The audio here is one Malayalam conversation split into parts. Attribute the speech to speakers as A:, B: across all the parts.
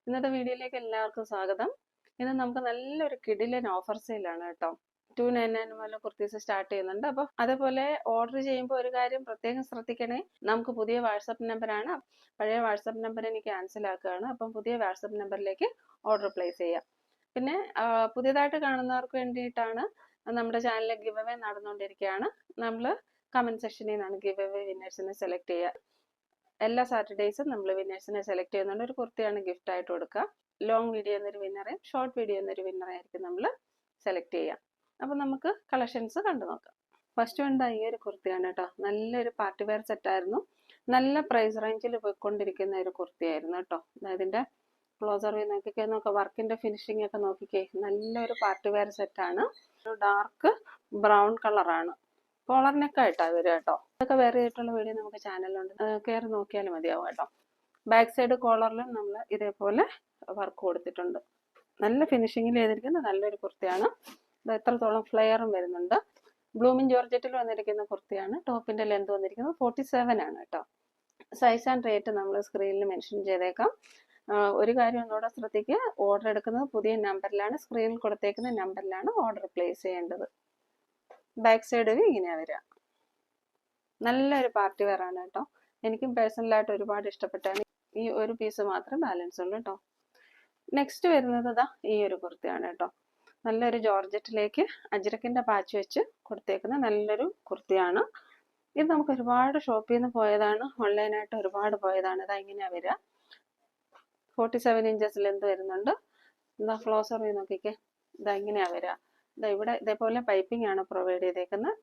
A: ഇന്നത്തെ വീഡിയോയിലേക്ക് എല്ലാവർക്കും സ്വാഗതം. ഇന്ന് നമുക്ക് നല്ലൊരു കിടിലൻ ഓഫർ സെയിലാണ് കേട്ടോ. 299 മുതൽ കുർത്തീസ് സ്റ്റാർട്ട് ചെയ്യുന്നുണ്ട്. അപ്പോൾ അതേപോലെ ഓർഡർ ചെയ്യുമ്പോൾ ഒരു കാര്യം പ്രത്യേകം ശ്രദ്ധിക്കണേ. നമുക്ക് പുതിയ വാട്സപ്പ് നമ്പറാണ്. പഴയ വാട്സപ്പ് നമ്പർ എനിക്ക് ക്യാൻസൽ ആക്കുകയാണ്. അപ്പം പുതിയ വാട്സപ്പ് നമ്പറിലേക്ക് ഓർഡർ പ്ലേസ് ചെയ്യാം. പിന്നെ പുതിയതായിട്ട് കാണുന്നവർക്ക് വേണ്ടിയിട്ടാണ് നമ്മുടെ ചാനലിൽ ഗിവ് അവേ നടന്നുകൊണ്ടിരിക്കുകയാണ്. നമ്മൾ കമന്റ് സെക്ഷനിൽ നിന്നാണ് ഗിവ് അവേ വിന്നേഴ്സിനെ സെലക്ട് ചെയ്യുക. എല്ലാ സാറ്റർഡേയ്സും നമ്മൾ വിന്നേഴ്സിനെ സെലക്ട് ചെയ്യുന്നുണ്ട്. ഒരു കുർത്തിയാണ് ഗിഫ്റ്റ് ആയിട്ട് കൊടുക്കുക. ലോങ് വീഡിയോ എന്നൊരു വിന്നറേയും ഷോർട്ട് വീഡിയോ എന്നൊരു വിന്നറായിരിക്കും നമ്മൾ സെലക്ട് ചെയ്യുക. അപ്പം നമുക്ക് കളക്ഷൻസ് കണ്ടു നോക്കാം. ഫസ്റ്റ് വൺ ഈ ഒരു കുർത്തിയാണ് കേട്ടോ. നല്ലൊരു പാർട്ടി വെയർ സെറ്റായിരുന്നു. നല്ല പ്രൈസ് റേഞ്ചിൽ പോയിക്കൊണ്ടിരിക്കുന്ന ഒരു കുർത്തിയായിരുന്നു കേട്ടോ. ഇതിൻ്റെ ക്ലോസർ വ്യൂ നോക്കിക്കേ, വർക്കിന്റെ ഫിനിഷിംഗ് ഒക്കെ നോക്കിക്കേ. നല്ലൊരു പാർട്ടി വെയർ സെറ്റാണ്. ഒരു ഡാർക്ക് ബ്രൗൺ കളറാണ്. കോളർ നെക്കായിട്ടാണ് വരിക കേട്ടോ. ഇതൊക്കെ വേറെ ആയിട്ടുള്ള വീഡിയോ നമുക്ക് ചാനലിലുണ്ട്, കയറി നോക്കിയാലും മതിയാവും കേട്ടോ. ബാക്ക് സൈഡ് കോളറിലും നമ്മൾ ഇതേപോലെ വർക്ക് കൊടുത്തിട്ടുണ്ട്. നല്ല ഫിനിഷിങ്ങിൽ ചെയ്തിരിക്കുന്ന നല്ലൊരു കുർത്തിയാണ്. ഇത് എത്രത്തോളം ഫ്ലെയറും വരുന്നുണ്ട്. ബ്ലൂമിൻ ജോർജറ്റിൽ വന്നിരിക്കുന്ന കുർത്തിയാണ്. ടോപ്പിന്റെ ലെന്ത് വന്നിരിക്കുന്നത് 47 ആണ് കേട്ടോ. സൈസ് ആൻഡ് റേറ്റ് നമ്മൾ സ്ക്രീനിൽ മെൻഷൻ ചെയ്തേക്കാം. ഒരു കാര്യം ഒന്നുകൂടെ ശ്രദ്ധിക്കുക, ഓർഡർ എടുക്കുന്നത് പുതിയ നമ്പറിലാണ്, സ്ക്രീനിൽ കൊടുത്തേക്കുന്ന നമ്പറിലാണ് ഓർഡർ പ്ലേസ് ചെയ്യേണ്ടത്. ബാക്ക് സൈഡ് ഇങ്ങനെയാണ് വരിക. നല്ലൊരു പാർട്ടി വെയർ ആണ് കേട്ടോ. എനിക്കും പേഴ്സണലായിട്ട് ഒരുപാട് ഇഷ്ടപ്പെട്ടാണ്. ഈ ഒരു പീസ് മാത്രം ബാലൻസ് ഉള്ളൂ കേട്ടോ. നെക്സ്റ്റ് വരുന്നത് ഈ ഒരു കുർത്തിയാണ് കേട്ടോ. നല്ലൊരു ജോർജറ്റിലേക്ക് അജ്രക്കിന്റെ പാച്ച് വെച്ച് കൊടുത്തേക്കുന്ന നല്ലൊരു കുർത്തിയാണ്. ഇത് നമുക്ക് ഒരുപാട് ഷോപ്പിൽ നിന്ന് പോയതാണ്, ഓൺലൈനായിട്ട് ഒരുപാട് പോയതാണ്. ഇതാ ഇങ്ങനെയാ വരിക. 47 ഇഞ്ചസ് ലെന്ത് വരുന്നുണ്ട്. എന്താ ക്ലോസർ നോക്കിക്കേ. ഇതാ ഇങ്ങനെയാ വരിക. ഇവിടെ ഇതേപോലെ പൈപ്പിംഗ് ആണ് പ്രൊവൈഡ് ചെയ്തേക്കുന്നത്.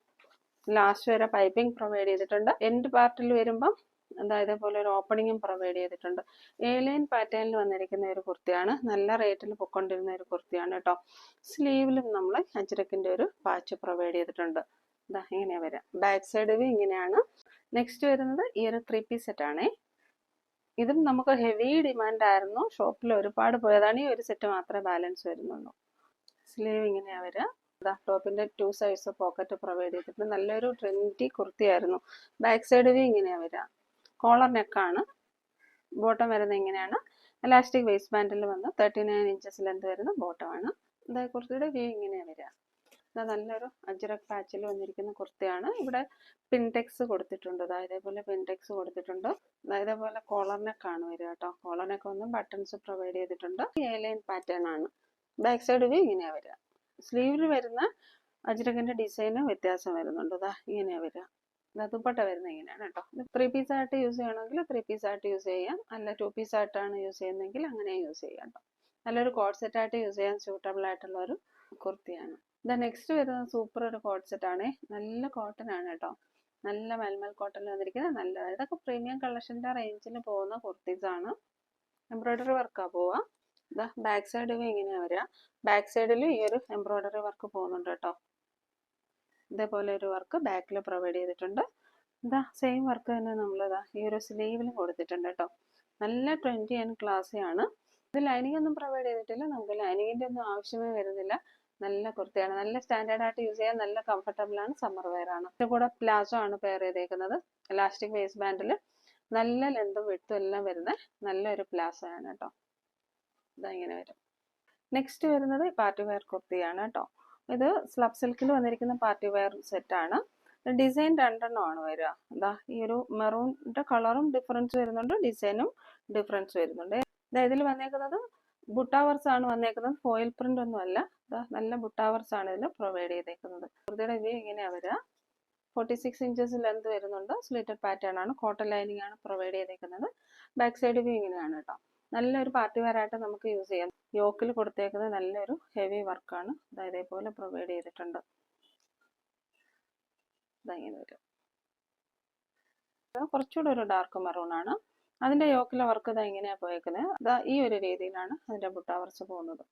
A: ലാസ്റ്റ് വരെ പൈപ്പിംഗ് പ്രൊവൈഡ് ചെയ്തിട്ടുണ്ട്. എൻഡ് പാർട്ടിൽ വരുമ്പം ഇതേപോലെ ഒരു ഓപ്പണിങ്ങും പ്രൊവൈഡ് ചെയ്തിട്ടുണ്ട്. ലൈൻ പാറ്റേണിൽ വന്നിരിക്കുന്ന ഒരു കുർത്തിയാണ്. നല്ല റേറ്റിൽ പൊക്കൊണ്ടിരുന്ന ഒരു കുർത്തിയാണ് കേട്ടോ. സ്ലീവിലും നമ്മൾ അജ്രക്കിന്റെ ഒരു പാച്ച് പ്രൊവൈഡ് ചെയ്തിട്ടുണ്ട്. ഇതാ ഇങ്ങനെയാ വരാം. ബാക്ക് സൈഡ് ഇങ്ങനെയാണ്. നെക്സ്റ്റ് വരുന്നത് ഈ ഒരു 3 പീസ് സെറ്റ് ആണേ. ഇതും നമുക്ക് ഹെവി ഡിമാൻഡ് ആയിരുന്നു. ഷോപ്പിൽ ഒരുപാട് പോയതാണ്. ഈ ഒരു സെറ്റ് മാത്രമേ ബാലൻസ് വരുന്നുള്ളൂ. സ്ലീവ് ഇങ്ങനെയാ വരിക. ടോപ്പിന്റെ 2 സൈഡ്സ് പോക്കറ്റ് പ്രൊവൈഡ് ചെയ്തിട്ടുണ്ട്. നല്ലൊരു ട്രെൻഡി കുർത്തിയായിരുന്നു. ബാക്ക് സൈഡ് ഇങ്ങനെയാ വരിക. കോളർ നെക്കാണ്. ബോട്ടം വരുന്നത് ഇങ്ങനെയാണ്. എലാസ്റ്റിക് വേസ്റ്റ് ബാൻഡിൽ വന്ന് 39 ഇഞ്ചസ് ലെന്ത് വരുന്ന ബോട്ടമാണ്. കുർത്തിയുടെ വ്യൂ ഇങ്ങനെയാ വരിക. നല്ലൊരു അജ്രക് പാച്ചിൽ വന്നിരിക്കുന്ന കുർത്തിയാണ്. ഇവിടെ പിൻടെക്സ് കൊടുത്തിട്ടുണ്ട്. ഇതേപോലെ പിൻടെക്സ് കൊടുത്തിട്ടുണ്ട്. ഇതേപോലെ കോളർ നെക്കാണ് വരിക കേട്ടോ. കോളർ നെക്ക് വന്ന് ബട്ടൺസ് പ്രൊവൈഡ് ചെയ്തിട്ടുണ്ട്. ലൈൻ പാറ്റേൺ ആണ്. ബാക്ക് സൈഡ് ഇങ്ങനെയാ വരിക. സ്ലീവിൽ വരുന്ന അജ്രകിന്റെ ഡിസൈന് വ്യത്യാസം വരുന്നുണ്ട്. ഇങ്ങനെയാ വരിക. ദുപ്പട്ട വരുന്നത് ഇങ്ങനെയാണ് കേട്ടോ. 3 പീസ് ആയിട്ട് യൂസ് ചെയ്യണമെങ്കിൽ 3 പീസ് ആയിട്ട് യൂസ് ചെയ്യാം. അല്ല 2 പീസ് ആയിട്ടാണ് യൂസ് ചെയ്യുന്നതെങ്കിൽ അങ്ങനെ യൂസ് ചെയ്യാം കേട്ടോ. നല്ലൊരു കോഡ് സെറ്റ് ആയിട്ട് യൂസ് ചെയ്യാൻ സ്യൂട്ടബിൾ ആയിട്ടുള്ള ഒരു കുർത്തിയാണ്. നെക്സ്റ്റ് വരുന്നത് സൂപ്പർ ഒരു കോഡ് സെറ്റ് ആണ്. നല്ല കോട്ടൺ ആണ് കേട്ടോ. നല്ല മൽമൽ കോട്ടണിൽ വന്നിരിക്കുന്നത് നല്ലതാണ്. ഇതൊക്കെ പ്രീമിയം കളക്ഷന്റെ റേഞ്ചിൽ പോകുന്ന കുർത്തീസ് ആണ്. എംബ്രോയിഡറി വർക്കാ പോവാ. ബാക്ക് സൈഡ് ഇങ്ങനെയാ വരിക. ബാക്ക് സൈഡിൽ ഈ ഒരു എംബ്രോയിഡറി വർക്ക് പോകുന്നുണ്ട് കേട്ടോ. ഇതേപോലെ ഒരു വർക്ക് ബാക്കിൽ പ്രൊവൈഡ് ചെയ്തിട്ടുണ്ട്. സെയിം വർക്ക് തന്നെ നമ്മൾ ഈ ഒരു സ്ലീവിലും കൊടുത്തിട്ടുണ്ട് കേട്ടോ. നല്ല ട്രെൻഡി ആൻഡ് ക്ലാസി ആണ്. ഇത് ലൈനിങ് ഒന്നും പ്രൊവൈഡ് ചെയ്തിട്ടില്ല. നമുക്ക് ലൈനിങ്ങിന്റെ ഒന്നും ആവശ്യമേ വരുന്നില്ല. നല്ല കുർത്തിയാണ്. നല്ല സ്റ്റാൻഡേർഡ് ആയിട്ട് യൂസ് ചെയ്യാൻ നല്ല കംഫർട്ടബിൾ ആണ്. സമ്മർ വെയർ ആണ്. ഇതിന്റെ കൂടെ പ്ലാസോ ആണ് പെയർ ചെയ്തേക്കുന്നത്. എലാസ്റ്റിക് വേസ്റ്റ് ബാൻഡിൽ നല്ല ലെന്തും വിഡ്ത്തും എല്ലാം വരുന്ന നല്ലൊരു പ്ലാസോ ആണ് കേട്ടോ. ഇങ്ങനെ വരും. നെക്സ്റ്റ് വരുന്നത് പാർട്ടി വെയർ കുർത്തിയാണ് കേട്ടോ. ഇത് സ്ലബ് സിൽക്കിൽ വന്നിരിക്കുന്ന പാർട്ടി വെയർ സെറ്റ് ആണ്. ഡിസൈൻ 2 ആണ് വരിക. ഈ ഒരു മെറൂണിന്റെ കളറും ഡിഫറൻസ് വരുന്നുണ്ട്, ഡിസൈനും ഡിഫറൻസ് വരുന്നുണ്ട്. ഇതിൽ വന്നേക്കുന്നത് ബുട്ടാവർസ് ആണ് വന്നേക്കുന്നത്. ഫോയിൽ പ്രിന്റ് ഒന്നും അല്ല. നല്ല ബുട്ടാവർസ് ആണ് ഇതിൽ പ്രൊവൈഡ് ചെയ്തേക്കുന്നത്. കുർത്തിയുടെ വ്യൂ ഇങ്ങനെയാ വരിക. 46 ഇഞ്ചസ് ലെന്ത് വരുന്നുണ്ട്. സ്ലിറ്റഡ് പാറ്റേൺ ആണ്. കോട്ടൺ ലൈനിങ് ആണ് പ്രൊവൈഡ് ചെയ്തേക്കുന്നത്. ബാക്ക് സൈഡ് വ്യൂ ഇങ്ങനെയാണ് കേട്ടോ. നല്ലൊരു പാർട്ടി വെയർ ആയിട്ട് നമുക്ക് യൂസ് ചെയ്യാം. യോക്കിൽ കൊടുത്തേക്കുന്നത് നല്ലൊരു ഹെവി വർക്കാണ്. ഇതേപോലെ പ്രൊവൈഡ് ചെയ്തിട്ടുണ്ട്. ഇങ്ങനെ വരും. കുറച്ചുകൂടെ ഒരു ഡാർക്ക് മെറൂൺ ആണ്. അതിന്റെ യോക്കിലെ വർക്ക് ഇങ്ങനെയാ പോയേക്കുന്നത്. ഈ ഒരു രീതിയിലാണ് അതിന്റെ ബുട്ടാവർസ് പോകുന്നത്.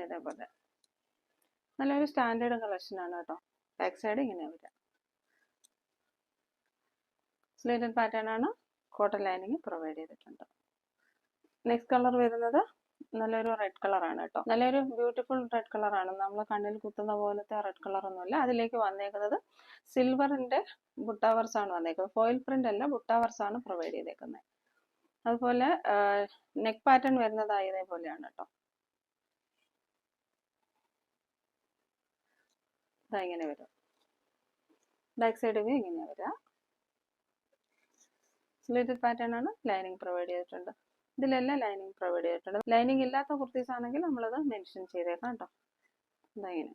A: ഇതേപോലെ നല്ലൊരു സ്റ്റാൻഡേർഡ് കളക്ഷൻ ആണ് കേട്ടോ. ബാക്ക് സൈഡ് ഇങ്ങനെയാ വരിക. സ്ലിറ്റഡ് പാറ്റേൺ ആണ്. കോട്ടൺ ലൈനിങ് പ്രൊവൈഡ് ചെയ്തിട്ടുണ്ട്. നെക്സ്റ്റ് കളർ വരുന്നത് നല്ലൊരു റെഡ് കളറാണ് കേട്ടോ. നല്ലൊരു ബ്യൂട്ടിഫുൾ റെഡ് കളറാണ്. നമ്മൾ കണ്ണിൽ കുത്തുന്ന പോലത്തെ റെഡ് കളർ ഒന്നുമല്ല. അതിലേക്ക് വന്നേക്കുന്നത് സിൽവറിന്റെ ബുട്ടാവർസ് ആണ് വന്നേക്കുന്നത്. ഫോയിൽ പ്രിന്റ് അല്ല, ബുട്ടാവർസ് ആണ് പ്രൊവൈഡ് ചെയ്തേക്കുന്നത്. അതുപോലെ നെക്ക് പാറ്റേൺ വരുന്നത് ഇതേപോലെയാണ് കേട്ടോ. ഇതാ ഇങ്ങനെ വരും. ബാക്ക് സൈഡ് വ്യൂ ഇങ്ങനെ വരിക. സ്ലിറ്റഡ് പാറ്റേൺ ആണ്. ലൈനിങ് പ്രൊവൈഡ് ചെയ്തിട്ടുണ്ട്. ഇതിലെല്ലാം ലൈനിങ് പ്രൊവൈഡ് ചെയ്തിട്ടുണ്ട്. ലൈനിങ് ഇല്ലാത്ത കുർത്തീസ് ആണെങ്കിൽ നമ്മളത് മെൻഷൻ ചെയ്തേക്കാം കേട്ടോ. ഇതാ ഇങ്ങനെ.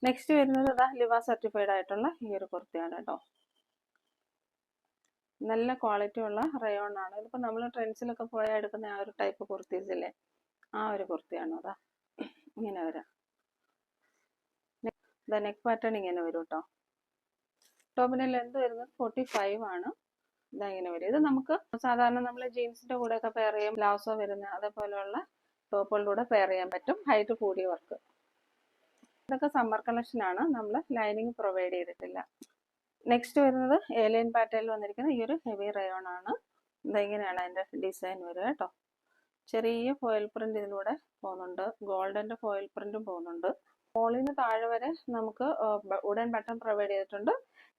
A: നെക്സ്റ്റ് വരുന്നത് ഇതാ ലിവ സർട്ടിഫൈഡ് ആയിട്ടുള്ള ഈ ഒരു കുർത്തിയാണ് കേട്ടോ. നല്ല ക്വാളിറ്റി ഉള്ള റയോൺ ആണ്. ഇതിപ്പോൾ നമ്മൾ ട്രെൻഡ്സിലൊക്കെ പോയാൽ എടുക്കുന്ന ആ ഒരു ടൈപ്പ് കുർത്തീസ് ഇല്ലേ, ആ ഒരു കുർത്തിയാണ്. അതാ ഇങ്ങനെ വരാം. നെക്ക് പാറ്റേൺ ഇങ്ങനെ വരും കേട്ടോ. ടോപ്പിന്റെ ലെന്ത് വരുന്നത് 45 ആണ്. ഇതാ ഇങ്ങനെ വരും. ഇത് നമുക്ക് സാധാരണ നമ്മൾ ജീൻസിന്റെ കൂടെ ഒക്കെ പെയർ ചെയ്യാം. ബ്ലൗസോ വരുന്ന അതേപോലെയുള്ള ടോപ്പുകളുടെ കൂടെ പെയർ ചെയ്യാൻ പറ്റും. ഹൈറ്റ് കൂടിയ വർക്ക്. ഇതൊക്കെ സമ്മർ കളക്ഷൻ ആണ്. നമ്മൾ ലൈനിങ് പ്രൊവൈഡ് ചെയ്തിട്ടില്ല. നെക്സ്റ്റ് വരുന്നത് ഏലിയൻ പാറ്റേണിൽ വന്നിരിക്കുന്ന ഈ ഒരു ഹെവി റയോൺ ആണ്. ഇതെങ്ങനെയാണ് അതിന്റെ ഡിസൈൻ വരിക കേട്ടോ. ചെറിയ ഫോയിൽ പ്രിന്റ് ഇതിലൂടെ പോകുന്നുണ്ട്. ഗോൾഡന്റെ ഫോയിൽ പ്രിന്റും പോകുന്നുണ്ട്. മോളിന് താഴെ വരെ നമുക്ക് ഉടൻ ബട്ടൺ പ്രൊവൈഡ് ചെയ്തിട്ടുണ്ട്.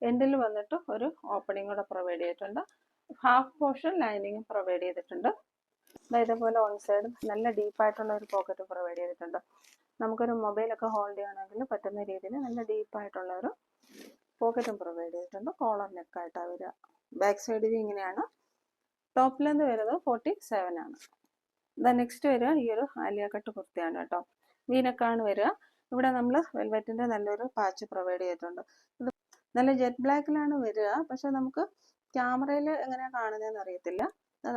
A: എൻഡിൽ വന്നിട്ട് ഒരു ഓപ്പണിംഗ് കൂടെ പ്രൊവൈഡ് ചെയ്തിട്ടുണ്ട്. ഹാഫ് പോർഷൻ ലൈനിങ് പ്രൊവൈഡ് ചെയ്തിട്ടുണ്ട്. ഇതേപോലെ ഓൺ സൈഡ് നല്ല ഡീപ്പായിട്ടുള്ള ഒരു പോക്കറ്റ് പ്രൊവൈഡ് ചെയ്തിട്ടുണ്ട്. നമുക്കൊരു മൊബൈലൊക്കെ ഹോൾഡ് ചെയ്യണമെങ്കിൽ പറ്റുന്ന രീതിയിൽ നല്ല ഡീപ്പായിട്ടുള്ള ഒരു പോക്കറ്റും പ്രൊവൈഡ് ചെയ്തിട്ടുണ്ട്. കോളർ നെക്കായിട്ടാണ് വരിക. ബാക്ക് സൈഡ് വ്യൂ ഇങ്ങനെയാണ്. ടോപ്പ് ലെന്ത് വരുന്നത് 47 ആണ്. നെക്സ്റ്റ് വരിക ഈ ഒരു ആലിയ കട്ട് കുർത്തിയാണ് കേട്ടോ. വീനക്കാണ് വരിക. ഇവിടെ നമ്മൾ വെൽവെറ്റിന്റെ നല്ലൊരു പാച്ച് പ്രൊവൈഡ് ചെയ്തിട്ടുണ്ട്. ഇത് നല്ല ജെറ്റ് ബ്ലാക്കിലാണ് വരിക. പക്ഷെ നമുക്ക് ക്യാമറയിൽ എങ്ങനെയാണ് കാണുന്നതെന്ന് അറിയത്തില്ല.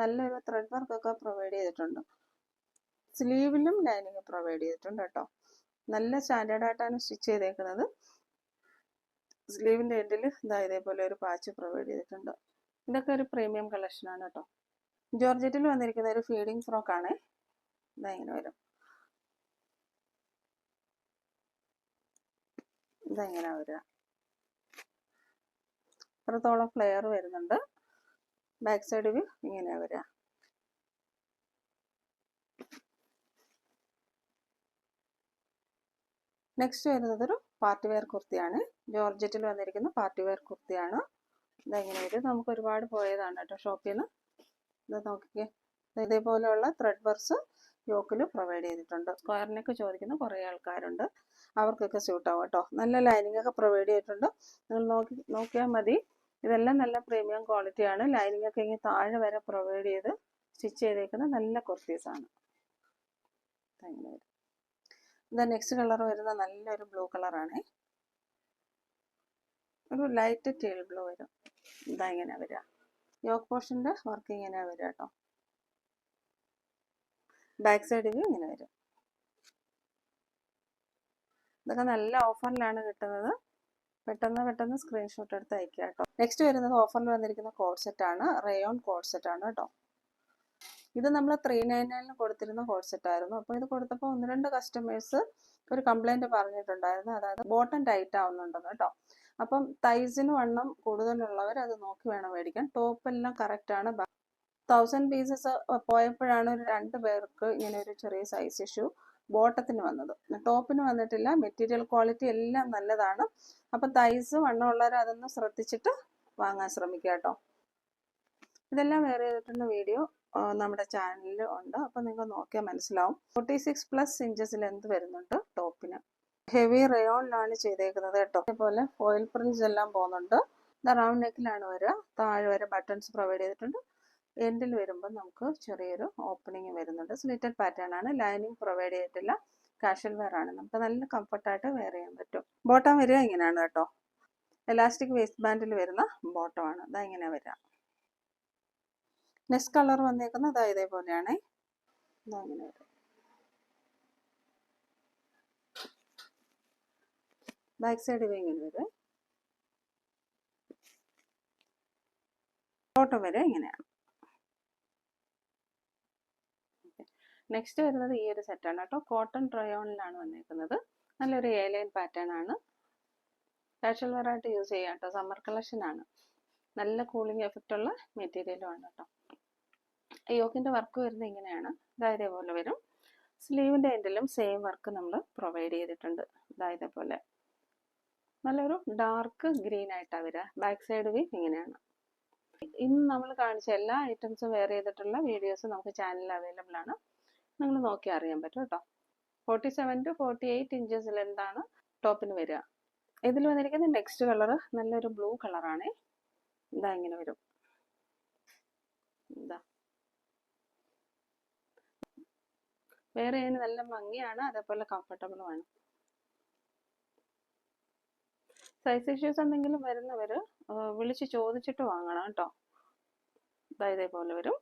A: നല്ലൊരു ത്രെഡ് വർക്ക് ഒക്കെ പ്രൊവൈഡ് ചെയ്തിട്ടുണ്ട്. സ്ലീവിലും ലൈനിങ് പ്രൊവൈഡ് ചെയ്തിട്ടുണ്ട് കേട്ടോ. നല്ല സ്റ്റാൻഡേർഡ് ആയിട്ടാണ് സ്റ്റിച്ച് ചെയ്തേക്കുന്നത്. സ്ലീവിന്റെ എൻഡിൽ ഇതേപോലെ ഒരു പാച്ച് പ്രൊവൈഡ് ചെയ്തിട്ടുണ്ട്. ഇതൊക്കെ ഒരു പ്രീമിയം കളക്ഷൻ ആണ് കേട്ടോ. ജോർജറ്റിൽ വന്നിരിക്കുന്ന ഒരു ഫീഡിങ് ഫ്രോക്ക് ആണ്. ഇങ്ങനെ വരും. ഇതെങ്ങനെ വരിക. ഇത്രത്തോളം ഫ്ലെയർ വരുന്നുണ്ട്. ബാക്ക് സൈഡ് വ്യൂ ഇങ്ങനെയാ വരിക. നെക്സ്റ്റ് വരുന്നത് ഒരു പാർട്ടി വെയർ കുർത്തിയാണ്. ജോർജറ്റിൽ വന്നിരിക്കുന്ന പാർട്ടി വെയർ കുർത്തിയാണ്. ഇതെങ്ങനെ വരും. നമുക്ക് ഒരുപാട് പോയതാണ് കേട്ടോ ഷോപ്പിൽ നിന്ന്. ഇത് നോക്കിക്കേ. ഇതേപോലെയുള്ള ത്രെഡ് വർക്ക്സ് യോക്കിൽ പ്രൊവൈഡ് ചെയ്തിട്ടുണ്ട്. സ്ക്വയർ നെക്ക് ചോദിക്കുന്ന കുറേ ആൾക്കാരുണ്ട്. അവർക്കൊക്കെ സ്യൂട്ട് ആവും കേട്ടോ. നല്ല ലൈനിങ് ഒക്കെ പ്രൊവൈഡ് ചെയ്തിട്ടുണ്ട്. നിങ്ങൾ നോക്കിയാൽ മതി. ഇതെല്ലാം നല്ല പ്രീമിയം ക്വാളിറ്റിയാണ്. ലൈനിങ് ഒക്കെ ഇങ്ങനെ താഴെ വരെ പ്രൊവൈഡ് ചെയ്ത് സ്റ്റിച്ച് ചെയ്തേക്കുന്ന നല്ല കുർത്തീസാണ്. അങ്ങനെ വരും. നെക്സ്റ്റ് കളർ വരുന്ന നല്ലൊരു ബ്ലൂ കളറാണ്. ഒരു ലൈറ്റ് ടീൽ ബ്ലൂ വരും. ഇങ്ങനെ വരിക. യോക്ക് പോർഷന്റെ വർക്ക് ഇങ്ങനെ വരിക കേട്ടോ. ബാക്ക് സൈഡ് വ്യൂ ഇങ്ങനെ വരും. ഇതൊക്കെ നല്ല ഓഫറിലാണ് കിട്ടുന്നത്. പെട്ടെന്ന് സ്ക്രീൻഷോട്ട് എടുത്ത് അയക്കുക കേട്ടോ. നെക്സ്റ്റ് വരുന്നത് ഓഫറിൽ വന്നിരിക്കുന്ന കോഡ് സെറ്റ് ആണ്. റയോൺ കോഡ് സെറ്റ് ആണ് കേട്ടോ. ഇത് നമ്മൾ 399 കൊടുത്തിരുന്ന കോഡ് സെറ്റ് ആയിരുന്നു. അപ്പോൾ ഇത് കൊടുത്തപ്പോൾ 1-2 കസ്റ്റമേഴ്സ് ഒരു കംപ്ലൈന്റ് പറഞ്ഞിട്ടുണ്ടായിരുന്നു. അതായത് ബോട്ടം ടൈറ്റ് ആവുന്നുണ്ടെന്ന് കേട്ടോ. അപ്പം തൈസിന് വണ്ണം കൂടുതലുള്ളവർ അത് നോക്കി വേണം മേടിക്കാൻ. ടോപ്പ് എല്ലാം കറക്റ്റ് ആണ്. 1000 പീസസ് പോയപ്പോഴാണ് ഒരു 2 പേർക്ക് ഇങ്ങനെ ഒരു ചെറിയ സൈസ് ഇഷ്യൂ ബോട്ടത്തിന് വന്നത്. ടോപ്പിന് വന്നിട്ടില്ല. മെറ്റീരിയൽ ക്വാളിറ്റി എല്ലാം നല്ലതാണ്. അപ്പം തൈസ് വണ്ണമുള്ളവർ അതൊന്ന് ശ്രദ്ധിച്ചിട്ട് വാങ്ങാൻ ശ്രമിക്കുക കേട്ടോ. ഇതെല്ലാം വേറെ ചെയ്തിട്ടുള്ള വീഡിയോ നമ്മുടെ ചാനലിൽ ഉണ്ട്. അപ്പം നിങ്ങൾ നോക്കിയാൽ മനസ്സിലാവും. 46+ ഇഞ്ചസ് ലെന്ത് വരുന്നുണ്ട് ടോപ്പിന്. ഹെവി റയോണിലാണ് ചെയ്തേക്കുന്നത് കേട്ടോ. അതേപോലെ ഫോയിൽ പ്രിന്റ്സ് എല്ലാം പോകുന്നുണ്ട്. റൗണ്ട് നെക്കിലാണ് വരിക. താഴെ വരെ ബട്ടൺസ് പ്രൊവൈഡ് ചെയ്തിട്ടുണ്ട്. എൻഡിൽ വരുമ്പോൾ നമുക്ക് ചെറിയൊരു ഓപ്പണിങ് വരുന്നുണ്ട്. സ്ലിറ്റഡ് പാറ്റേൺ ആണ്. ലൈനിങ് പ്രൊവൈഡ് ചെയ്തിട്ടില്ല. കാഷ്വൽ വെയർ ആണ്. നമുക്ക് നല്ല കംഫർട്ടായിട്ട് വെയർ ചെയ്യാൻ പറ്റും. ബോട്ടം വരിക ഇങ്ങനെയാണ് കേട്ടോ. എലാസ്റ്റിക് വേസ്റ്റ് ബാൻഡിൽ വരുന്ന ബോട്ടം ആണ്. ഇങ്ങനെ വരിക. നെക്സ്റ്റ് കളർ വന്നേക്കുന്നത് ഇതേപോലെയാണ്. ഇങ്ങനെ വരും. ബാക്ക് സൈഡ് ഇങ്ങനെ വരും. ബോട്ടം വരെ ഇങ്ങനെയാണ്. നെക്സ്റ്റ് വരുന്നത് ഈ ഒരു സെറ്റാണ് കേട്ടോ. കോട്ടൺ റയോണിലാണ് വന്നേക്കുന്നത്. നല്ലൊരു എലൈൻ പാറ്റേൺ ആണ്. കാഷ്വൽ വെയർ ആയിട്ട് യൂസ് ചെയ്യാം കേട്ടോ. സമ്മർ കളക്ഷൻ ആണ്. നല്ല കൂളിംഗ് എഫക്റ്റ് ഉള്ള മെറ്റീരിയലും ആണ് കേട്ടോ. യോക്കിന്റെ വർക്ക് വരുന്നത് ഇങ്ങനെയാണ്. ഇതേപോലെ വരും. സ്ലീവിന്റെ എൻഡിലും സെയിം വർക്ക് നമ്മൾ പ്രൊവൈഡ് ചെയ്തിട്ടുണ്ട്. ഇതേപോലെ നല്ലൊരു ഡാർക്ക് ഗ്രീൻ ആയിട്ടാണ് വരിക. ബാക്ക് സൈഡ് വ്യൂ ഇങ്ങനെയാണ്. ഇന്ന് നമ്മൾ കാണിച്ച എല്ലാ ഐറ്റംസും വെയർ ചെയ്തിട്ടുള്ള വീഡിയോസ് നമുക്ക് ചാനലിൽ അവൈലബിൾ ആണ്. നിങ്ങൾ നോക്കി അറിയാൻ പറ്റും കേട്ടോ. 47 to 48 ഇഞ്ചസ് ലെന്താണ് ടോപ്പിന് വരിക. ഇതിൽ വന്നിരിക്കുന്ന നെക്സ്റ്റ് കളർ നല്ലൊരു ബ്ലൂ കളറാണ്. ഇതാ ഇങ്ങനെ വരും. ഇതാ വേറെ അതിന് നല്ല ഭംഗിയാണ്, അതേപോലെ കംഫർട്ടബിളുമാണ്. സൈസ് ഇഷ്യൂസ് എന്തെങ്കിലും വരുന്നവർ വിളിച്ച് ചോദിച്ചിട്ട് വാങ്ങണം കേട്ടോ. ഇതാ ഇതേപോലെ വരും.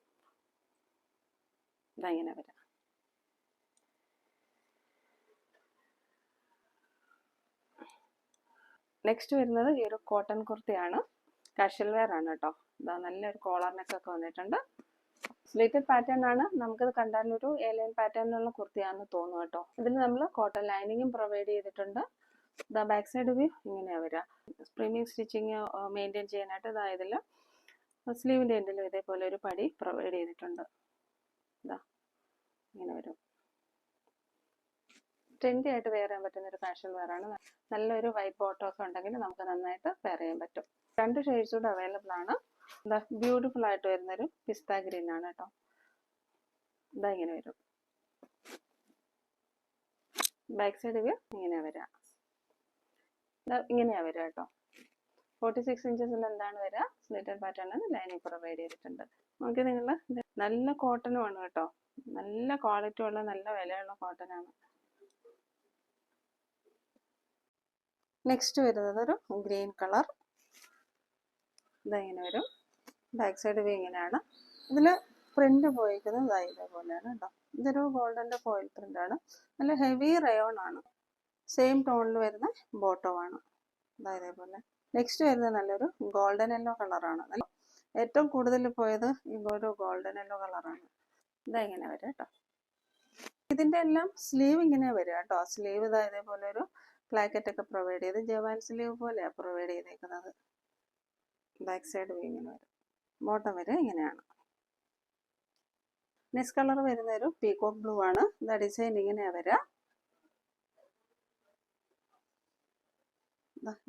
A: ഇതാ ഇങ്ങനെ വരാം. നെക്സ്റ്റ് വരുന്നത് ഈ ഒരു കോട്ടൺ കുർത്തിയാണ്. കാഷ്വൽ വെയർ ആണ് കേട്ടോ. ഇതാ നല്ലൊരു കോളർ നെക്കൊക്കെ വന്നിട്ടുണ്ട്. സ്ലീറ്റഡ് പാറ്റേൺ ആണ്. നമുക്കിത് കണ്ടാലൊരു എലൈൻ പാറ്റേണിലുള്ള കുർത്തിയാണെന്ന് തോന്നും കേട്ടോ. ഇതിൽ നമ്മൾ കോട്ടൺ ലൈനിങ്ങും പ്രൊവൈഡ് ചെയ്തിട്ടുണ്ട്. ഇതാ ബാക്ക് സൈഡ് വ്യൂ ഇങ്ങനെയാണ് വരിക. പ്രീമിയം സ്റ്റിച്ചിങ് മെയിൻറ്റെയിൻ ചെയ്യാനായിട്ട് ഇതാ ഇതിൽ സ്ലീവിൻ്റെ എൻഡിലും ഇതേപോലെ ഒരു പടി പ്രൊവൈഡ് ചെയ്തിട്ടുണ്ട്. ഇതാ ഇങ്ങനെ വരും. ട്രെൻഡി ആയിട്ട് വെയർ ചെയ്യാൻ പറ്റുന്ന ഒരു കാഷ്വൽ വെയർ ആണ്. നല്ലൊരു വൈറ്റ് ബോട്ടമൊക്കെ ഉണ്ടെങ്കിൽ നമുക്ക് നന്നായിട്ട് വെയർ ചെയ്യാൻ പറ്റും. 2 ഷെയ്ഡ്സ് കൂടെ അവൈലബിൾ ആണ്. ഇതാ ബ്യൂട്ടിഫുൾ ആയിട്ട് വരുന്നൊരു പിസ്ത ഗ്രീൻ ആണ് കേട്ടോ. ഇതാ ഇങ്ങനെ വരും. ബാക്ക് സൈഡ് വ്യൂ ഇങ്ങനെയാ വരിക. ഇതാ ഇങ്ങനെയാ വരിക കേട്ടോ. 46 ഇഞ്ചസിൽ എന്താണ് വരിക, സ്ലിറ്റഡ് പാറ്റേൺ ആണ്. ലൈനിങ് പ്രൊവൈഡ് ചെയ്തിട്ടുണ്ട്. നമുക്ക് നിങ്ങൾ നല്ല കോട്ടനും ആണ് കേട്ടോ. നല്ല ക്വാളിറ്റി ഉള്ള നല്ല വിലയുള്ള കോട്ടൺ ആണ്. നെക്സ്റ്റ് വരുന്നത് ഒരു ഗ്രീൻ കളർ. ഇതാ ഇങ്ങനെ വരും. ബാക്ക് സൈഡ് വ്യൂ ഇങ്ങനെയാണ്. ഇതിൽ പ്രിന്റ് പോയിരിക്കുന്നത് ഇതേപോലെയാണ് കേട്ടോ. ഇതൊരു ഗോൾഡൻ്റെ ഫോയിൽ പ്രിന്റ് ആണ്. നല്ല ഹെവി റയോൺ ആണ്. സെയിം ടോണിൽ വരുന്ന ബോട്ടം ആണ്. ഇതാ ഇതേപോലെ. നെക്സ്റ്റ് വരുന്നത് നല്ലൊരു ഗോൾഡൻ യെല്ലോ കളറാണ്. ഏറ്റവും കൂടുതൽ പോയത് ഈ ഒരു ഗോൾഡൻ യെല്ലോ കളറാണ്. ഇതാ ഇങ്ങനെ വരും കേട്ടോ. ഇതിൻ്റെ എല്ലാം സ്ലീവ് ഇങ്ങനെ വരിക കേട്ടോ. സ്ലീവ് ഇതാ ഇതേപോലെ ഒരു പ്ലാക്കറ്റ് ഒക്കെ പ്രൊവൈഡ് ചെയ്ത് ജവാൻ സ്ലീവ് പോലെയാണ് പ്രൊവൈഡ് ചെയ്തേക്കുന്നത്. ബാക്ക് സൈഡ് വ്യൂ ഇങ്ങനെ വരും. ബോട്ടം വരെ ഇങ്ങനെയാണ്. നെക്സ്റ്റ് കളർ വരുന്ന ഒരു പീകോക്ക് ബ്ലൂ ആണ്. ഇതാ ഡിസൈൻ ഇങ്ങനെയാ വരിക.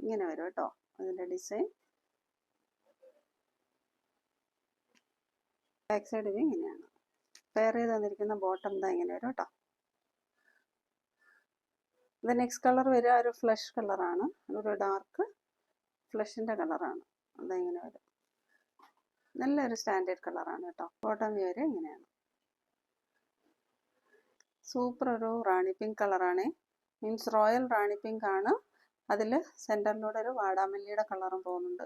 A: ഇങ്ങനെ വരും കേട്ടോ അതിൻ്റെ ഡിസൈൻ. ബാക്ക് സൈഡ് വ്യൂ ഇങ്ങനെയാണ്. പെയർ ചെയ്ത് തന്നിരിക്കുന്ന ബോട്ടം ഇതാ ഇങ്ങനെ വരും കേട്ടോ. ഇത് നെക്സ്റ്റ് കളർ വരിക ഒരു ഫ്ലഷ് കളറാണ്. ഒരു ഡാർക്ക് ഫ്ലഷിൻ്റെ കളറാണ്. അതിങ്ങനെ വരും. നല്ലൊരു സ്റ്റാൻഡേർഡ് കളറാണ് കേട്ടോ. ബോട്ടം വ്യൂ വരെ ഇങ്ങനെയാണ്. സൂപ്പർ ഒരു റാണി പിങ്ക് കളറാണ്. മീൻസ് റോയൽ റാണി പിങ്ക് ആണ്. അതിൽ സെൻറ്ററിലൂടെ ഒരു വാടാമല്ലിയുടെ കളറും പോകുന്നുണ്ട്.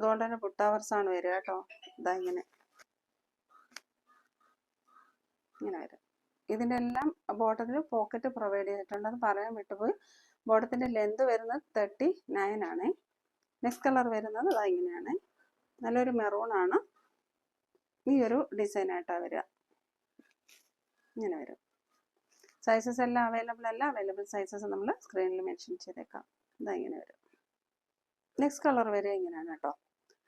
A: ഗോൾഡൻ ബുട്ടാവർസ് ആണ് വരിക കേട്ടോ. ഇതാ ഇങ്ങനെ ഇങ്ങനെ വരും. ഇതിൻ്റെ എല്ലാം ബോട്ടത്തിൽ പോക്കറ്റ് പ്രൊവൈഡ് ചെയ്തിട്ടുണ്ട്. അത് പറയാൻ വിട്ടുപോയി. ബോട്ടത്തിൻ്റെ ലെന്ത് വരുന്നത് 39 ആണ്. നെക്സ്റ്റ് കളർ വരുന്നത് ഇതാ ഇങ്ങനെയാണ്. നല്ലൊരു മെറൂൺ ആണ്. ഈ ഒരു ഡിസൈൻ ആയിട്ടാണ് വരിക. ഇങ്ങനെ വരും. സൈസസ് എല്ലാം അവൈലബിൾ അല്ല. അവൈലബിൾ സൈസസ് നമ്മൾ സ്ക്രീനിൽ മെൻഷൻ ചെയ്തേക്കാം. ഇതാ ഇങ്ങനെ വരും. നെക്സ്റ്റ് കളർ വരെ ഇങ്ങനെയാണ് കേട്ടോ.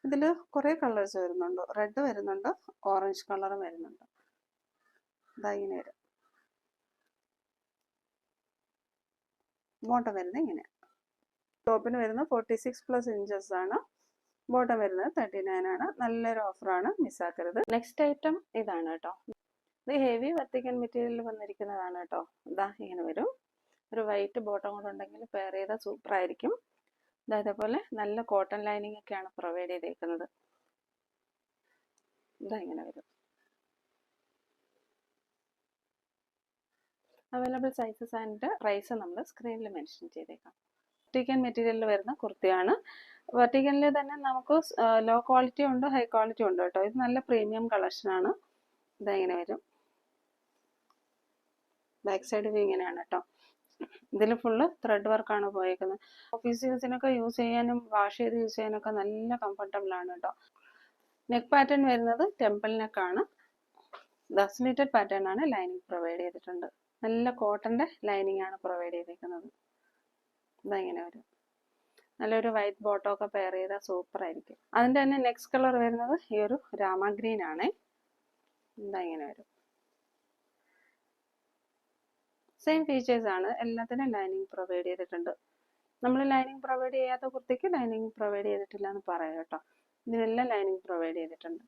A: ഇതിൽ കുറേ കളേഴ്സ് വരുന്നുണ്ട്. റെഡ് വരുന്നുണ്ട്, ഓറഞ്ച് കളറും വരുന്നുണ്ട്. ഇതാ ഇങ്ങനെ വരും. ബോട്ടം വരുന്നത് ഇങ്ങനെയാണ്. ടോപ്പിന് വരുന്നത് 46+ ഇഞ്ചസ് ആണ്. ബോട്ടം വരുന്നത് 39 ആണ്. നല്ലൊരു ഓഫറാണ്, മിസ്സാക്കരുത്. നെക്സ്റ്റ് ഐറ്റം ഇതാണ് കേട്ടോ. ഇത് ഹെവി വെർട്ടിക്കൽ മെറ്റീരിയൽ വന്നിരിക്കുന്നതാണ് കേട്ടോ. ഇതാ ഇങ്ങനെ വരും. ഒരു വൈറ്റ് ബോട്ടം കൂടെ ഉണ്ടെങ്കിൽ പെയർ ചെയ്താൽ സൂപ്പർ ആയിരിക്കും. ഇതേപോലെ നല്ല കോട്ടൺ ലൈനിങ് ഒക്കെയാണ് പ്രൊവൈഡ് ചെയ്തേക്കുന്നത്. ഇതാ ഇങ്ങനെ വരും. അവൈലബിൾ സൈസസ് ആൻഡ് പ്രൈസ് നമ്മൾ സ്ക്രീനിൽ മെൻഷൻ ചെയ്തേക്കാം. വെർട്ടിക്കൽ മെറ്റീരിയലിൽ വരുന്ന കുർത്തിയാണ്. വെർട്ടിക്കലിൽ തന്നെ നമുക്ക് ലോ ക്വാളിറ്റി ഉണ്ട്, ഹൈ ക്വാളിറ്റി ഉണ്ട് കേട്ടോ. ഇത് നല്ല പ്രീമിയം കളക്ഷനാണ്. ഇതാ ഇങ്ങനെ വരും. ബാക്ക് സൈഡ് വ്യൂ ഇങ്ങനെയാണ് കേട്ടോ. ഇതിൽ ഫുള്ള് ത്രെഡ് വർക്കാണ് പോയേക്കുന്നത്. ഓഫീസ് യൂസിനൊക്കെ യൂസ് ചെയ്യാനും വാഷ് ചെയ്ത് യൂസ് ചെയ്യാനൊക്കെ നല്ല കംഫർട്ടബിൾ ആണ് കേട്ടോ. നെക്ക് പാറ്റേൺ വരുന്നത് ടെമ്പിൾ നെക്കാണ്. സ്ലിറ്റഡ് പാറ്റേൺ ആണ്. ലൈനിങ് പ്രൊവൈഡ് ചെയ്തിട്ടുണ്ട്. നല്ല കോട്ടൻ്റെ ലൈനിങ് ആണ് പ്രൊവൈഡ് ചെയ്തിരിക്കുന്നത്. ഇതാ ഇങ്ങനെ വരും. നല്ലൊരു വൈറ്റ് ബോട്ടം ഒക്കെ പെയർ ചെയ്താൽ സൂപ്പർ ആയിരിക്കും. അതിൻ്റെ തന്നെ നെക്സ്റ്റ് കളർ വരുന്നത് ഈ ഒരു രാമ ഗ്രീൻ ആണ്. ഇതാ ഇങ്ങനെ വരും. സെയിം ഫീച്ചേഴ്സ് ആണ്. എല്ലാത്തിനും ലൈനിങ് പ്രൊവൈഡ് ചെയ്തിട്ടുണ്ട്. നമ്മൾ ലൈനിങ് പ്രൊവൈഡ് ചെയ്യാത്ത കുർത്തിക്ക് ലൈനിങ് പ്രൊവൈഡ് ചെയ്തിട്ടില്ല എന്ന് പറയാം കേട്ടോ. ഇതിനെല്ലാം ലൈനിങ് പ്രൊവൈഡ് ചെയ്തിട്ടുണ്ട്.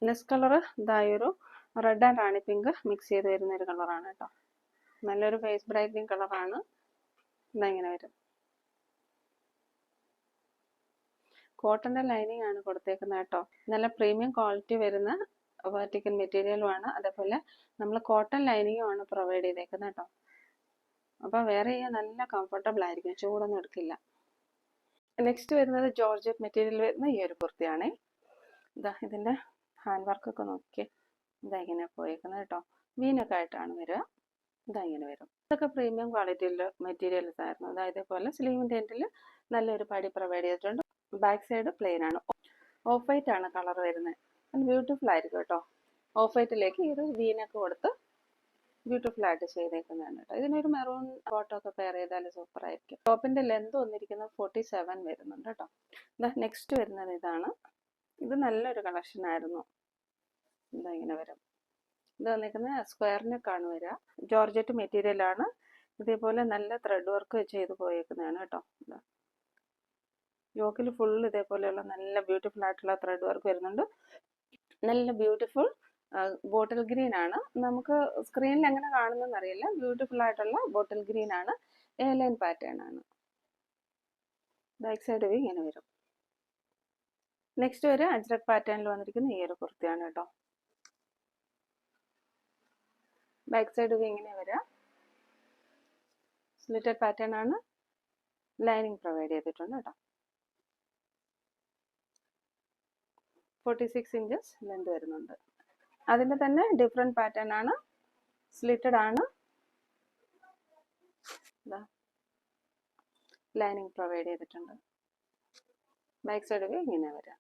A: നെക്സ്റ്റ് കളർ ഇതായൊരു red and Rani pink mix ചെയ്ത് വരുന്ന ഒരു കളറാണ് കേട്ടോ. നല്ലൊരു ഫേസ് ബ്രൈറ്റനിങ് കളറാണ്. ഇങ്ങനെ വരും. കോട്ടന്റെ ലൈനിങ് ആണ് കൊടുത്തേക്കുന്നത് കേട്ടോ. നല്ല പ്രീമിയം ക്വാളിറ്റി വരുന്ന വെർട്ടിക്കൽ മെറ്റീരിയലുമാണ്. അതേപോലെ നമ്മൾ കോട്ടൺ ലൈനിങ്ങും ആണ് പ്രൊവൈഡ് ചെയ്തേക്കുന്നത് കേട്ടോ. അപ്പോൾ വേറെ നല്ല കംഫർട്ടബിൾ ആയിരിക്കും, ചൂടൊന്നും എടുക്കില്ല. നെക്സ്റ്റ് വരുന്നത് ജോർജറ്റ് മെറ്റീരിയൽ വരുന്ന ഈ ഒരു കുർത്തിയാണേ. ഇതിന്റെ ഹാൻഡ് വർക്ക് ഒക്കെ നോക്കിയേ. ഇങ്ങനെ പോയേക്കുന്നത് കേട്ടോ. വീനൊക്കെ ആയിട്ടാണ് വരിക. ഇങ്ങനെ വരും. ഇതൊക്കെ പ്രീമിയം ക്വാളിറ്റിയിലുള്ള മെറ്റീരിയൽസ് ആയിരുന്നു. ഇതേപോലെ സ്ലീവിൻ്റെ എൻഡിൽ നല്ലൊരു പടി പ്രൊവൈഡ് ചെയ്തിട്ടുണ്ട്. ബാക്ക് സൈഡ് പ്ലെയിൻ ആണ്. ഓഫ് വൈറ്റ് ആണ് കളർ വരുന്നത്. ബ്യൂട്ടിഫുൾ ആയിരിക്കും കേട്ടോ. ഓഫ് വൈറ്റിലേക്ക് ഈ ഒരു വീനൊക്കെ കൊടുത്ത് ബ്യൂട്ടിഫുൾ ആയിട്ട് ചെയ്തേക്കുന്നതാണ് കേട്ടോ. ഇതിനൊരു മെറൂൺ കോട്ടോ ഒക്കെ പെയർ ചെയ്താൽ സൂപ്പർ ആയിരിക്കും. ടോപ്പിന്റെ ലെന്ത് വന്നിരിക്കുന്നത് 47 വരുന്നുണ്ട് കേട്ടോ. നെക്സ്റ്റ് വരുന്നത് ഇതാണ്. ഇത് നല്ലൊരു കളക്ഷൻ ആയിരുന്നു. ഇങ്ങനെ വരും. ഇത് വന്നിരിക്കുന്നത് സ്ക്വയർ നെക്കാണ് വരിക. ജോർജറ്റ് മെറ്റീരിയൽ ആണ്. ഇതേപോലെ നല്ല ത്രെഡ് വർക്ക് ചെയ്ത് പോയേക്കുന്നതാണ് കേട്ടോ. യോക്കിൽ ഫുൾ ഇതേപോലെയുള്ള നല്ല ബ്യൂട്ടിഫുൾ ആയിട്ടുള്ള ത്രെഡ് വർക്ക് വരുന്നുണ്ട്. നല്ല ബ്യൂട്ടിഫുൾ ബോട്ടിൽ ഗ്രീൻ ആണ്. നമുക്ക് സ്ക്രീനിൽ എങ്ങനെ കാണുന്നതെന്ന് അറിയില്ല. ബ്യൂട്ടിഫുൾ ആയിട്ടുള്ള ബോട്ടിൽ ഗ്രീൻ ആണ്. എ ലൈൻ പാറ്റേൺ ആണ്. ബാക്ക് സൈഡ് ഇങ്ങനെ വരും. നെക്സ്റ്റ് ഒരു അജ്രക് പാറ്റേണിൽ വന്നിരിക്കുന്ന ഈ ഒരു കുർത്തിയാണ് കേട്ടോ. ബാക്ക് സൈഡ് ഇങ്ങനെ വരിക. സ്ലിറ്റഡ് പാറ്റേൺ ആണ്. ലൈനിങ് പ്രൊവൈഡ് ചെയ്തിട്ടുണ്ട് കേട്ടോ. 46 ഇഞ്ചസ് ലെന്ത് വരുന്നുണ്ട്. അതിൻ്റെ തന്നെ ഡിഫറെൻറ്റ് പാറ്റേൺ ആണ്. സ്ലിറ്റഡ് ആണ്. ലൈനിങ് പ്രൊവൈഡ് ചെയ്തിട്ടുണ്ട്. ബാക്ക് സൈഡ് ഇങ്ങനെ വരാം.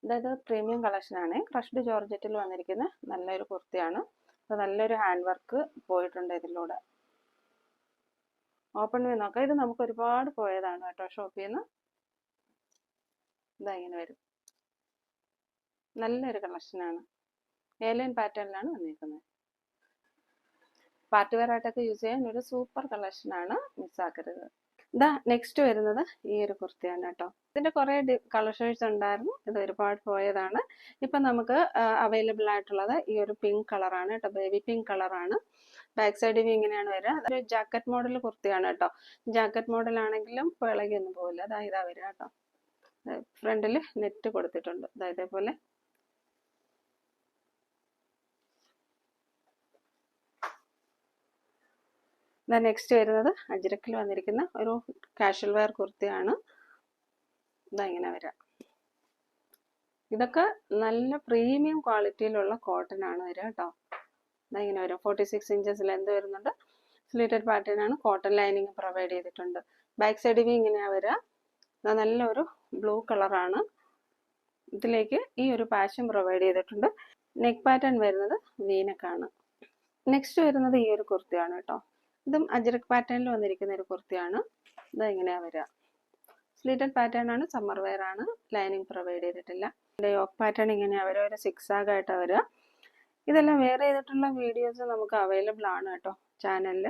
A: അതായത് പ്രീമിയം കളക്ഷൻ ആണ്. ക്രഷ്ഡ് ജോർജറ്റിൽ വന്നിരിക്കുന്ന നല്ലൊരു കുർത്തിയാണ്. നല്ലൊരു ഹാൻഡ് വർക്ക് പോയിട്ടുണ്ട് ഇതിലൂടെ. ഓപ്പൺ വ്യൂ നോക്കാം. ഇത് നമുക്ക് ഒരുപാട് പോയതാണ് കേട്ടോ ഷോപ്പിൽ നിന്ന്. ഇങ്ങനെ വരും. നല്ലൊരു കളക്ഷനാണ്. ഏലൈൻ പാറ്റേണിലാണ് വന്നിരിക്കുന്നത്. പാർട്ടി വെയർ ആയിട്ടൊക്കെ യൂസ് ചെയ്യാൻ ഒരു സൂപ്പർ കളക്ഷനാണ്. മിസ്സാക്കരുത്. നെക്സ്റ്റ് വരുന്നത് ഈ ഒരു കുർത്തിയാണ് കേട്ടോ. ഇതിന്റെ കുറെ കളർ ഷെയ്ഡ്സ് ഉണ്ടായിരുന്നു. ഇത് ഒരുപാട് പോയതാണ്. ഇപ്പൊ നമുക്ക് അവൈലബിൾ ആയിട്ടുള്ളത് ഈ ഒരു പിങ്ക് കളറാണ് കേട്ടോ. ബേബി പിങ്ക് കളറാണ്. ബാക്ക് സൈഡിൽ ഇങ്ങനെയാണ് വരിക. അതൊരു ജാക്കറ്റ് മോഡൽ കുർത്തിയാണ് കേട്ടോ. ജാക്കറ്റ് മോഡൽ ആണെങ്കിലും ഇളകിയൊന്നും പോകില്ല. ഇതാ വരിക കേട്ടോ. ഫ്രണ്ടിൽ നെറ്റ് കൊടുത്തിട്ടുണ്ട്. ഇതേപോലെ നെക്സ്റ്റ് വരുന്നത് അജ്രക്കിൽ വന്നിരിക്കുന്ന ഒരു കാഷ്വൽ വെയർ കുർത്തിയാണ്. ഇങ്ങനെ വരാം. ഇതൊക്കെ നല്ല പ്രീമിയം ക്വാളിറ്റിയിലുള്ള കോട്ടൺ ആണ് വരിക കേട്ടോ. ഇങ്ങനെ വരും. 46 ഇഞ്ചസ് ലെന്ത് വരുന്നുണ്ട്. സ്ലിറ്റഡ് പാറ്റേൺ ആണ്. കോട്ടൺ ലൈനിങ് പ്രൊവൈഡ് ചെയ്തിട്ടുണ്ട്. ബാക്ക് സൈഡിൽ ഇങ്ങനെയാ വരിക. നല്ലൊരു ബ്ലൂ കളറാണ്. ഇതിലേക്ക് ഈ ഒരു പാച്ചും പ്രൊവൈഡ് ചെയ്തിട്ടുണ്ട്. നെക്ക് പാറ്റേൺ വരുന്നത് വീനക്കാണ്. നെക്സ്റ്റ് വരുന്നത് ഈ ഒരു കുർത്തിയാണ് കേട്ടോ. ഇതും അജ്രക് പാറ്റേണിൽ വന്നിരിക്കുന്ന ഒരു കുർത്തിയാണ്. ഇങ്ങനെയാ വരിക. സ്ലിറ്റഡ് പാറ്റേൺ ആണ്. സമ്മർ വെയർ ആണ്. ലൈനിങ് പ്രൊവൈഡ് ചെയ്തിട്ടില്ല. യോക്ക് പാറ്റേൺ ഇങ്ങനെയാ വരിക. ഒരു സിക്സാഗ് ആയിട്ടാണ് വരിക. ഇതെല്ലാം വെയർ ചെയ്തിട്ടുള്ള വീഡിയോസ് നമുക്ക് അവൈലബിൾ ആണ് കേട്ടോ ചാനലിൽ.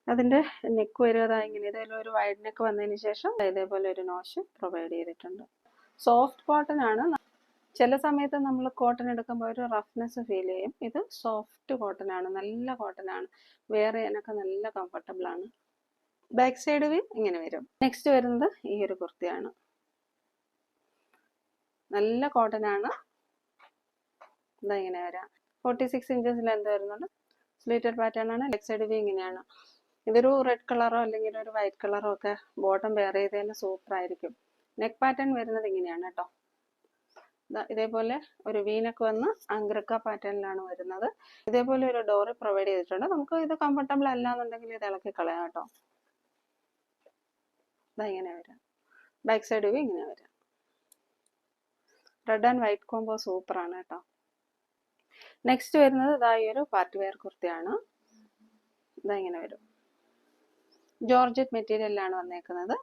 A: അതിന്റെ നെക്ക് വരിക ഇങ്ങനെ. ഇതെല്ലാം ഒരു വൈഡ് നെക്ക് വന്നതിന് ശേഷം ഇതേപോലെ ഒരു നോഷ് പ്രൊവൈഡ് ചെയ്തിട്ടുണ്ട്. സോഫ്റ്റ് കോട്ടൺ ആണ്. ചില സമയത്ത് നമ്മൾ കോട്ടൺ എടുക്കുമ്പോൾ ഒരു റഫ്നെസ് ഫീൽ ചെയ്യും. ഇത് സോഫ്റ്റ് കോട്ടൺ ആണ്. നല്ല കോട്ടൺ ആണ്. വെയർ ചെയ്യാനൊക്കെ നല്ല കംഫർട്ടബിൾ ആണ്. ബാക്ക് സൈഡ് ഇങ്ങനെ വരും. നെക്സ്റ്റ് വരുന്നത് ഈ ഒരു കുർത്തിയാണ്. നല്ല കോട്ടൺ ആണ്. ഇങ്ങനെ വരാം. 46 ഇഞ്ചസ് ലെന്ത് വരുന്നുണ്ട്. സ്ലിറ്റഡ് പാറ്റേൺ ആണ്. ലെഗ് സൈഡ് ഇങ്ങനെയാണ്. ഇതൊരു റെഡ് കളറോ അല്ലെങ്കിൽ ഒരു വൈറ്റ് കളറോ ഒക്കെ ബോട്ടം വെയർ ചെയ്തതിന് സൂപ്പർ ആയിരിക്കും. നെക്ക് പാറ്റേൺ വരുന്നത് ഇങ്ങനെയാണ് കേട്ടോ. ഇതേപോലെ ഒരു വീനൊക്കെ വന്ന് അങ്ക്രക്ക പാറ്റേണിലാണ് വരുന്നത്. ഇതേപോലെ ഒരു ഡോറ് പ്രൊവൈഡ് ചെയ്തിട്ടുണ്ട്. നമുക്ക് ഇത് കംഫർട്ടബിൾ അല്ല എന്നുണ്ടെങ്കിൽ ഇത് ഇളക്കി കളയാം കേട്ടോ. ഇങ്ങനെ വരാം. ബാക്ക് സൈഡ് ഇങ്ങനെ വരാം. Red and white combo super ആണ് കേട്ടോ. നെക്സ്റ്റ് വരുന്നത് ഈ ഒരു പാർട്ടി വെയർ കുർത്തിയാണ്. ഇങ്ങനെ വരും. ജോർജറ്റ് മെറ്റീരിയലിലാണ് വന്നേക്കുന്നത്.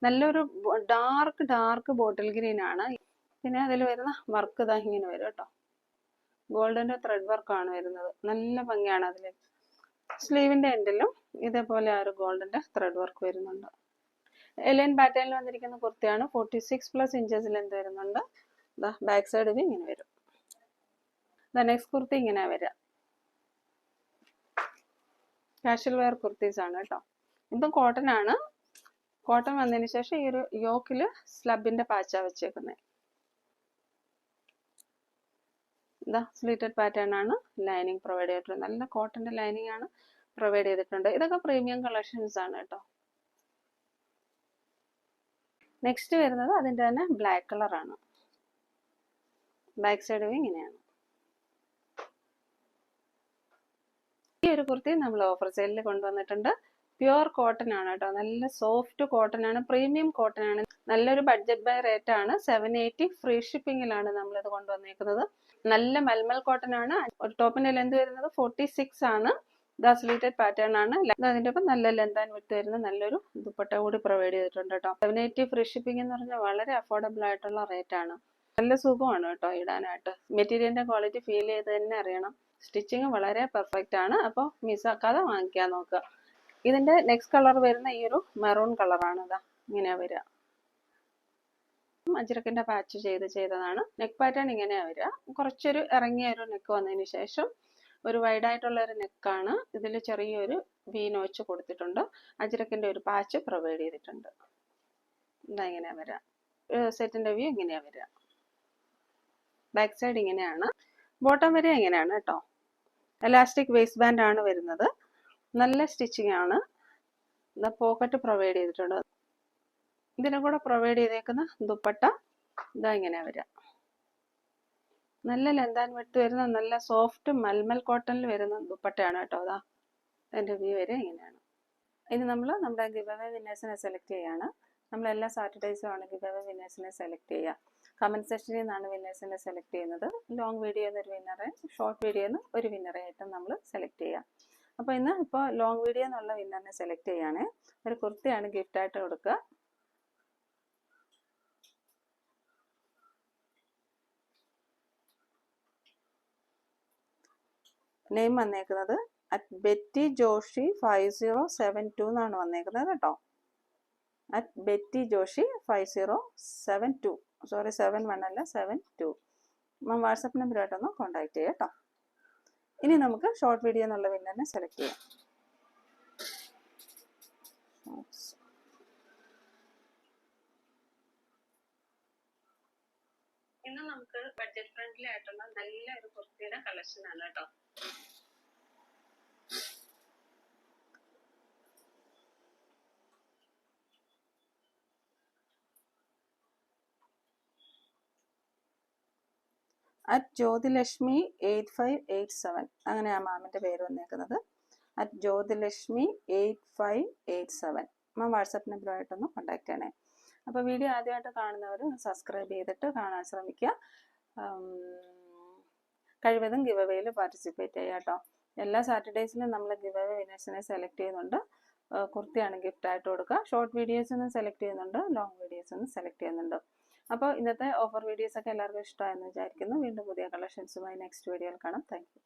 A: നല്ലൊരു ഡാർക്ക് ബോട്ടിൽ ഗ്രീൻ ആണ്. പിന്നെ അതിൽ വരുന്ന വർക്ക് ഇങ്ങനെ വരും കേട്ടോ. ഗോൾഡന്റെ ത്രെഡ് വർക്കാണ് വരുന്നത്. നല്ല ഭംഗിയാണ് അതിൽ. സ്ലീവിൻ്റെ എൻഡിലും ഇതേപോലെ ആ ഒരു ഗോൾഡിൻ്റെ ത്രെഡ് വർക്ക് വരുന്നുണ്ട്. എലൈൻ പാറ്റേണിൽ വന്നിരിക്കുന്ന കുർത്തിയാണ്. 46+ ഇഞ്ചസ് ലെന്ത് വരുന്നുണ്ട്. ബാക്ക് സൈഡ് ഇത് ഇങ്ങനെ വരും. നെക്സ്റ്റ് കുർത്തി ഇങ്ങനെ വരിക. കാഷ്വൽ വെയർ കുർത്തീസ് ആണ് കേട്ടോ. ഇതും കോട്ടൺ ആണ്. കോട്ടൺ വന്നതിന് ശേഷം ഈ ഒരു യോക്കിൽ സ്ലബിന്റെ പാച്ചാ വെച്ചേക്കുന്നത്. സ്ലീറ്റഡ് പാറ്റേൺ ആണ്. ലൈനിങ് പ്രൊവൈഡ് ചെയ്തിട്ടുണ്ട്. നല്ല കോട്ടന്റെ ലൈനിങ് ആണ് പ്രൊവൈഡ് ചെയ്തിട്ടുണ്ട്. ഇതൊക്കെ പ്രീമിയം കളക്ഷൻസ് ആണ് കേട്ടോ. നെക്സ്റ്റ് വരുന്നത് അതിന്റെ തന്നെ ബ്ലാക്ക് കളറാണ്. ബാക്ക് സൈഡ് ഇങ്ങനെയാണ്. ഈ ഒരു കുർത്തി നമ്മൾ ഓഫർ സെയിലിൽ കൊണ്ടുവന്നിട്ടുണ്ട്. പ്യുവർ കോട്ടൺ ആണ് കേട്ടോ. നല്ല സോഫ്റ്റ് കോട്ടൺ ആണ്. പ്രീമിയം കോട്ടൺ ആണ്. നല്ലൊരു ബഡ്ജറ്റ് ബൈ റേറ്റ് ആണ്. 780 ഫ്രീ ഷിപ്പിംഗിലാണ് നമ്മളിത് കൊണ്ടുവന്നേക്കുന്നത്. നല്ല മൽമൽ കോട്ടൺ ആണ്. ഒരു ടോപ്പിന്റെ ലെന്ത് വരുന്നത് 46 ആണ്. സ്ലീറ്റഡ് പാറ്റേൺ ആണ്. അതിന്റെ ഒപ്പം നല്ല ലെന്ത് ആൻഡ് വിഡ്ത് വരുന്ന നല്ലൊരു ദുപ്പട്ട കൂടി പ്രൊവൈഡ് ചെയ്തിട്ടുണ്ട് കേട്ടോ. 780 ഫ്രീ ഷിപ്പിംഗ് എന്ന് പറഞ്ഞാൽ വളരെ അഫോർഡബിൾ ആയിട്ടുള്ള റേറ്റ് ആണ്. നല്ല സുഖമാണ് കേട്ടോ ഇടാനായിട്ട്. മെറ്റീരിയലിന്റെ ക്വാളിറ്റി ഫീൽ ചെയ്ത് തന്നെ അറിയണം. സ്റ്റിച്ചിങ് വളരെ പെർഫെക്റ്റ് ആണ്. അപ്പോൾ മിസ്സാക്കാതെ വാങ്ങിക്കാൻ നോക്കുക. ഇതിന്റെ നെക്സ്റ്റ് കളർ വരുന്ന ഈ ഒരു മെറൂൺ കളറാണ്. ഇങ്ങനെയാ വരിക. അജ്രക്കിന്റെ പാച്ച് ചെയ്തതാണ്. നെക്ക് പാറ്റേൺ ഇങ്ങനെയാ വരിക. കുറച്ചൊരു ഇറങ്ങിയ ഒരു നെക്ക് വന്നതിന് ശേഷം ഒരു വൈഡ് ആയിട്ടുള്ള ഒരു നെക്കാണ്. ഇതിൽ ചെറിയൊരു വി നോച്ച് കൊടുത്തിട്ടുണ്ട്. അജ്രക്കിന്റെ ഒരു പാച്ച് പ്രൊവൈഡ് ചെയ്തിട്ടുണ്ട്. ഇങ്ങനെയാ വരിക. സെറ്റിന്റെ വ്യൂ ഇങ്ങനെയാ വരിക. ബാക്ക് സൈഡ് ഇങ്ങനെയാണ്. ബോട്ടം വരെ ഇങ്ങനെയാണ് കേട്ടോ. എലാസ്റ്റിക് വേസ്റ്റ് ബാൻഡ് ആണ് വരുന്നത്. നല്ല സ്റ്റിച്ചിങ് ആണ്. പോക്കറ്റ് പ്രൊവൈഡ് ചെയ്തിട്ടുണ്ട്. ഇതിനും കൂടെ പ്രൊവൈഡ് ചെയ്തേക്കുന്ന ദുപ്പട്ട ഇങ്ങനെയാ വരിക. നല്ല ലെന്ത് ആൻഡ് വിഡ്ത് വരുന്ന നല്ല സോഫ്റ്റ് മൽമൽ കോട്ടണിൽ വരുന്ന ദുപ്പട്ടയാണ് കേട്ടോ. അതിന്റെ വ്യൂ വരെ ഇങ്ങനെയാണ്. ഇനി നമ്മൾ നമ്മുടെ ഗിവ് അവേ വിന്നേഴ്സിനെ സെലക്ട് ചെയ്യാണ്. നമ്മൾ എല്ലാ സാറ്റർഡേയ്സും ആണ് ഗിവ് അവേ വിന്നേഴ്സിനെ സെലക്ട് ചെയ്യുക. കമന്റ് സെക്ഷനിൽ നിന്നാണ് വിന്നേഴ്സിനെ സെലക്ട് ചെയ്യുന്നത്. ലോങ് വീഡിയോ എന്നൊരു വിന്നറെ, ഷോർട്ട് വീഡിയോ എന്ന് ഒരു വിന്നറെ ആയിട്ട് നമ്മൾ സെലക്ട് ചെയ്യാം. അപ്പോൾ ഇന്ന് ലോങ് വീഡിയോ എന്നുള്ള വിന്നറിനെ സെലക്ട് ചെയ്യാണ്. ഒരു കുർത്തിയാണ് ഗിഫ്റ്റ് ആയിട്ട് കൊടുക്കുക. നെയിം വന്നേക്കുന്നത് @Betty Joshi 5072 എന്നാണ് വന്നേക്കുന്നത് കേട്ടോ. @Betty Joshi 5072. സോറി 71 അല്ല 72. വാട്സപ്പ് നമ്പറായിട്ടൊന്ന് കോൺടാക്ട് ചെയ്യാം കേട്ടോ. ഇനി നമുക്ക് ഷോർട്ട് വീഡിയോ എന്നുള്ള വിന്നറിനെ സെലക്ട് ചെയ്യാം. ഇന്ന് നമുക്ക് ബഡ്ജറ്റ് ഫ്രണ്ട്ലി ആയിട്ടുള്ള നല്ല ഒരു കുർത്തിയുടെ കളക്ഷൻ ആണ് കേട്ടോ. @Jyotilashmi 8587 അങ്ങനെയാ മാമിന്റെ പേര് വന്നേക്കുന്നത്. @Jyotilashmi 8587. മാം വാട്സപ്പ് നമ്പറുമായിട്ടൊന്ന് കോൺടാക്ട് ചെയ്യണേ. അപ്പോൾ വീഡിയോ ആദ്യമായിട്ട് കാണുന്നവർ സബ്സ്ക്രൈബ് ചെയ്തിട്ട് കാണാൻ ശ്രമിക്കുക. കഴിവതും ഗിവ് അവേയിൽ പാർട്ടിസിപ്പേറ്റ് ചെയ്യുക കേട്ടോ. എല്ലാ സാറ്റർഡേയ്സിലും നമ്മൾ ഗിവ് അവേ വിന്നേഴ്സിനെ സെലക്ട് ചെയ്യുന്നുണ്ട്. കുർത്തിയാണ് ഗിഫ്റ്റ് ആയിട്ട് കൊടുക്കുക. ഷോർട്ട് വീഡിയോസ് ഒന്നും സെലക്ട് ചെയ്യുന്നുണ്ട്. ലോങ് വീഡിയോസ് ഒന്നും സെലക്ട് ചെയ്യുന്നുണ്ട്. അപ്പോൾ ഇന്നത്തെ ഓഫർ വീഡിയോസ് ഒക്കെ എല്ലാവർക്കും ഇഷ്ടമായെന്ന് വിചാരിക്കുന്നു. വീണ്ടും പുതിയ കളക്ഷൻസുമായി നെക്സ്റ്റ് വീഡിയോയിൽ കാണാം. Thank you.